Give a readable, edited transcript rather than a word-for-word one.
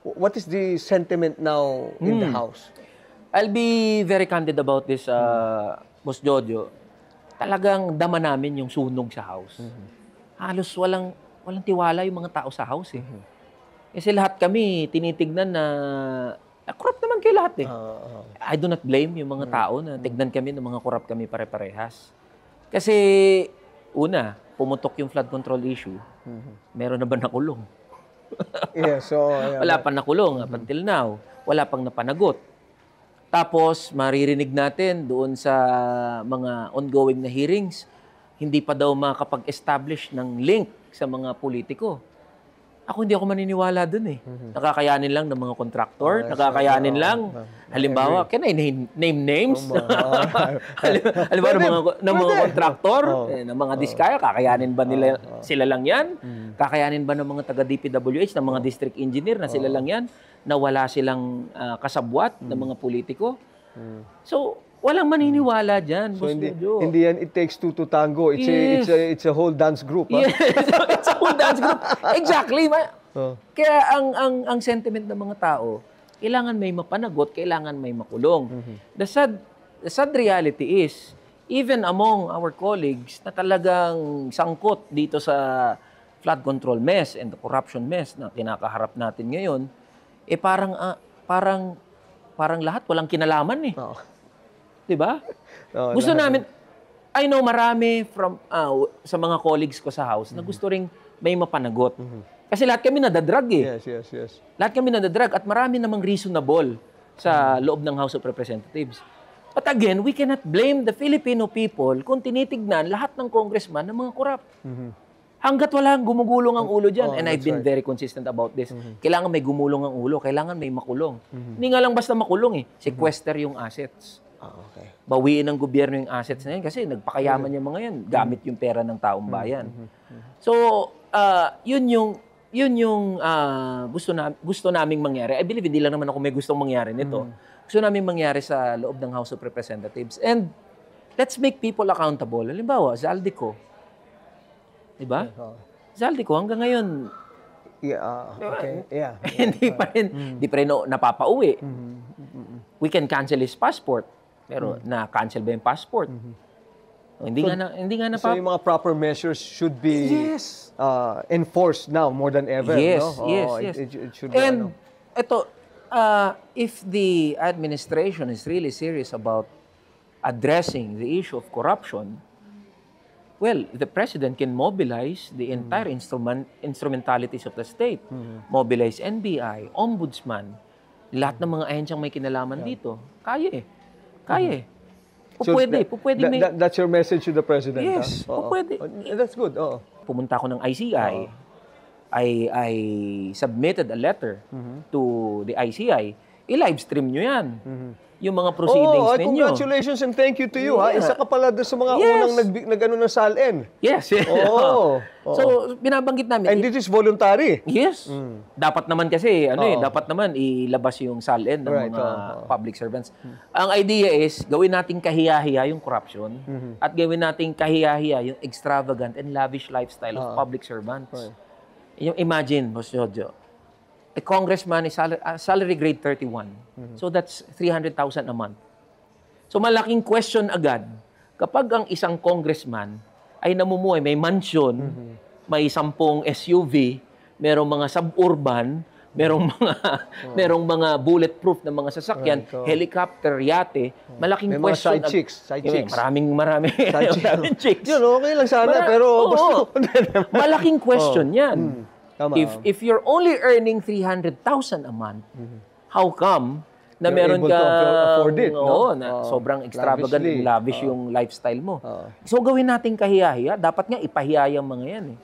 What is the sentiment now in the House? I'll be very candid about this, Boss Jojo. Talagang dama namin yung sunog sa House. Halos walang tiwala yung mga tao sa House eh. Kasi lahat kami tinitignan na corrupt naman kayo lahat eh. I do not blame yung mga tao na tignan kami ng mga corrupt kami pare-parehas. Kasi una, pumutok yung flood control issue. Meron na ba nakulong? Wala pa nakulong up until now. Wala pang napanagot. Tapos, maririnig natin doon sa mga ongoing na hearings, hindi pa daw makapag-establish ng link sa mga politiko. Ako hindi ako maniniwala doon eh. Nakakayanin lang ng mga contractor, nakakayanin lang. Halimbawa, can I name names? Halimbawa, ng mga contractor, ng mga diskaya, kakayanin ba nila sila lang yan? Kakayanin ba ng mga taga-DPWH, ng mga district engineer na sila lang yan? Na wala silang kasabwat ng mga politiko? So, walang maniniwala dyan. So, hindi yan, it takes two to tango. It's a whole dance group. Yes, it's a whole dance group. Exactly. Kaya ang sentiment ng mga tao, kailangan may mapanagot, kailangan may makulong. The sad reality is, even among our colleagues na talagang sangkot dito sa flood control mess and the corruption mess na kinakaharap natin ngayon, parang lahat walang kinalaman eh. Diba? Gusto namin, I know marami sa mga colleagues ko sa House na gusto ring may mapanagot. Kasi lahat kami nadadrag eh. Yes. Lahat kami nadadrag at marami namang reasonable sa loob ng House of Representatives. But again, we cannot blame the Filipino people kung tinitignan lahat ng congressman ng mga corrupt. Hanggat walang gumugulong ang ulo dyan. And I've been very consistent about this. Kailangan may gumulong ang ulo. Kailangan may makulong. Hindi nga lang basta makulong eh. Sequester yung assets. Bawiin ng gobyerno yung assets na yan kasi nagpakayaman yung mga yan gamit yung pera ng taong bayan. So, yun yung gusto naming mangyari. I believe hindi lang naman ako may gustong mangyari nito. Gusto naming mangyari sa loob ng House of Representatives. And let's make people accountable. Halimbawa, Zaldico. Diba? Zaldico hanggang ngayon hindi pa rin napapauwi. We can cancel his passport. Pero na-cancel ba yung passport? Hindi nga na So yung mga proper measures should be enforced now more than ever. Yes, no? yes. It should And ito, if the administration is really serious about addressing the issue of corruption, well, the president can mobilize the entire instrumentalities of the state. Mobilize NBI, ombudsman, lahat ng mga ahensyang may kinalaman dito. Kaya eh. Pupwede may... That's your message to the president? Yes, pupwede. That's good. Pumunta ako ng ICI. I submitted a letter to the ICI. I-livestream nyo yan. Yung mga proceedings ninyo. Congratulations and thank you to you. Isa ka pala doon sa mga unang nag-ano ng SALN. Yes. So, binabanggit namin. And this is voluntary. Yes. Dapat naman kasi, dapat naman ilabas yung SALN ng mga public servants. Ang idea is, gawin nating kahiya-hiya yung corruption at gawin nating kahiya-hiya yung extravagant and lavish lifestyle of public servants. Yung imagine, Boss Jojo, a congressman is salary grade 31. So that's 300,000 a month. So malaking question agad, kapag ang isang congressman ay namumuhay, may mansion, may 10 SUV, merong mga suburban, merong mga bulletproof na mga sasakyan, helicopter, yate, malaking may question. Mga side chicks. Maraming chicks. Yun, okay lang sana, pero malaking question yan. If you're only earning 300,000 a month, how come na meron ka sobrang extravagant and lavish yung lifestyle mo? So gawin natin kahiya-hiya, dapat nga ipahiya yung mga yan eh.